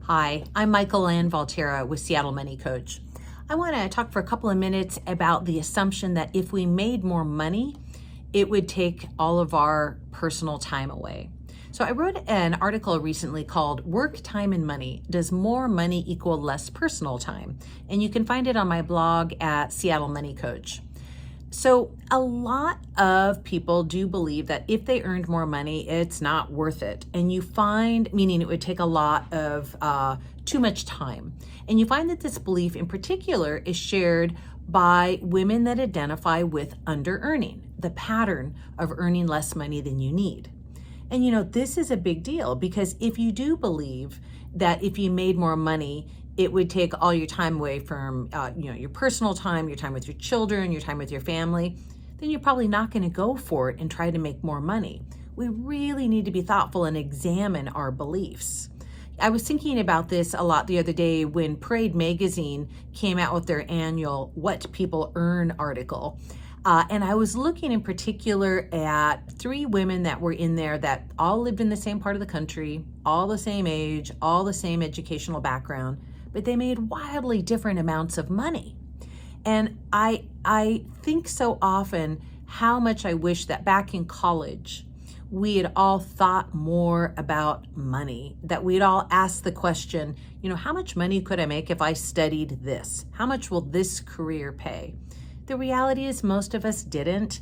Hi, I'm Michael Ann Valterra with Seattle Money Coach. I want to talk for a couple of minutes about the assumption that if we made more money, it would take all of our personal time away. So I wrote an article recently called Work, Time, and Money. Does more money equal less personal time? And you can find it on my blog at Seattle Money Coach. So a lot of people do believe that if they earned more money, it's not worth it. And you find, meaning it would take a lot of too much time. And you find that this belief in particular is shared by women that identify with under-earning, the pattern of earning less money than you need. And this is a big deal because if you do believe that if you made more money, it would take all your time away from, your personal time, your time with your children, your time with your family, then you're probably not going to go for it and try to make more money. We really need to be thoughtful and examine our beliefs. I was thinking about this a lot the other day when Parade Magazine came out with their annual What People Earn article. And I was looking in particular at 3 women that were in there that all lived in the same part of the country, all the same age, all the same educational background, but they made wildly different amounts of money. And I think so often how much I wish that back in college, we had all thought more about money, that we'd all asked the question, how much money could I make if I studied this? How much will this career pay? The reality is most of us didn't.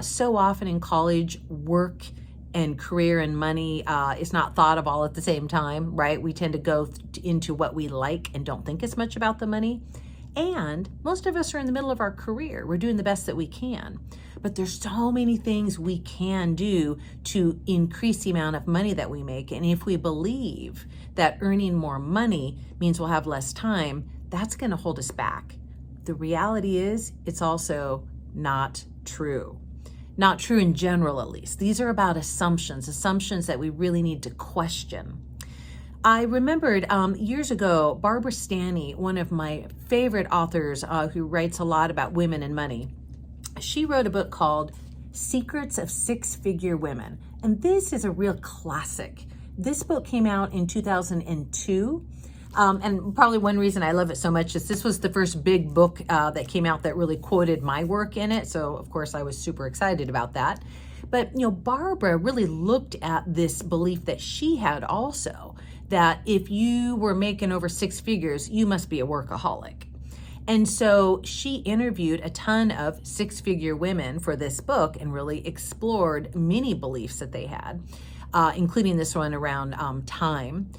So often in college, work and career and money is not thought of all at the same time, right? We tend to go into what we like and don't think as much about the money. And most of us are in the middle of our career. We're doing the best that we can. But there's so many things we can do to increase the amount of money that we make. And if we believe that earning more money means we'll have less time, that's going to hold us back. The reality is it's also not true. Not true in general, at least. These are about assumptions that we really need to question. I remembered years ago, Barbara Stanny, one of my favorite authors who writes a lot about women and money. She wrote a book called Secrets of Six-Figure Women. And this is a real classic. This book came out in 2002. And probably one reason I love it so much is this was the first big book that came out that really quoted my work in it. So, of course, I was super excited about that. But, Barbara really looked at this belief that she had also, that if you were making over 6 figures, you must be a workaholic. And so she interviewed a ton of 6-figure women for this book and really explored many beliefs that they had, including this one around time.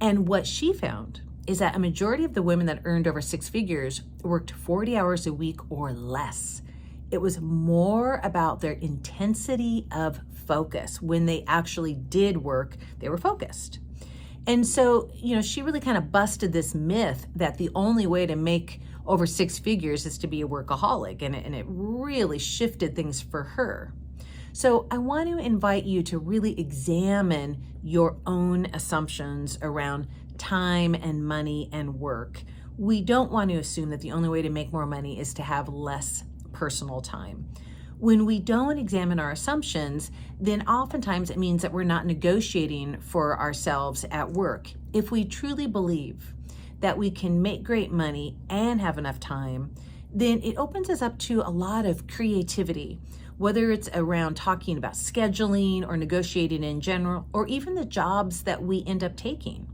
And what she found is that a majority of the women that earned over 6 figures worked 40 hours a week or less. It was more about their intensity of focus. When they actually did work, they were focused. And so, she really kind of busted this myth that the only way to make over 6 figures is to be a workaholic. And it really shifted things for her. So I want to invite you to really examine your own assumptions around time and money and work. We don't want to assume that the only way to make more money is to have less personal time. When we don't examine our assumptions, then oftentimes it means that we're not negotiating for ourselves at work. If we truly believe that we can make great money and have enough time, then it opens us up to a lot of creativity, whether it's around talking about scheduling or negotiating in general, or even the jobs that we end up taking.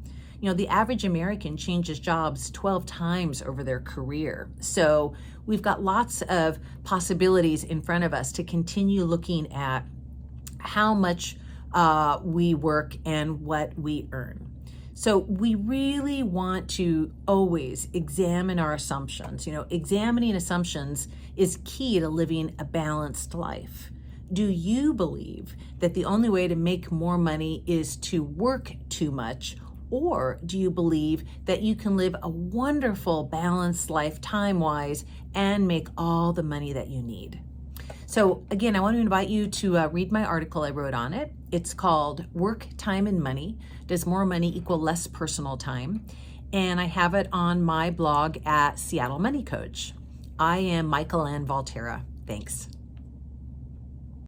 The average American changes jobs 12 times over their career. So we've got lots of possibilities in front of us to continue looking at how much we work and what we earn. So we really want to always examine our assumptions. Examining assumptions is key to living a balanced life. Do you believe that the only way to make more money is to work too much? Or do you believe that you can live a wonderful, balanced life time-wise and make all the money that you need? So again, I want to invite you to read my article I wrote on it. It's called Work, Time, and Money. Does more money equal less personal time? And I have it on my blog at Seattle Money Coach. I am Michael Ann Valterra. Thanks.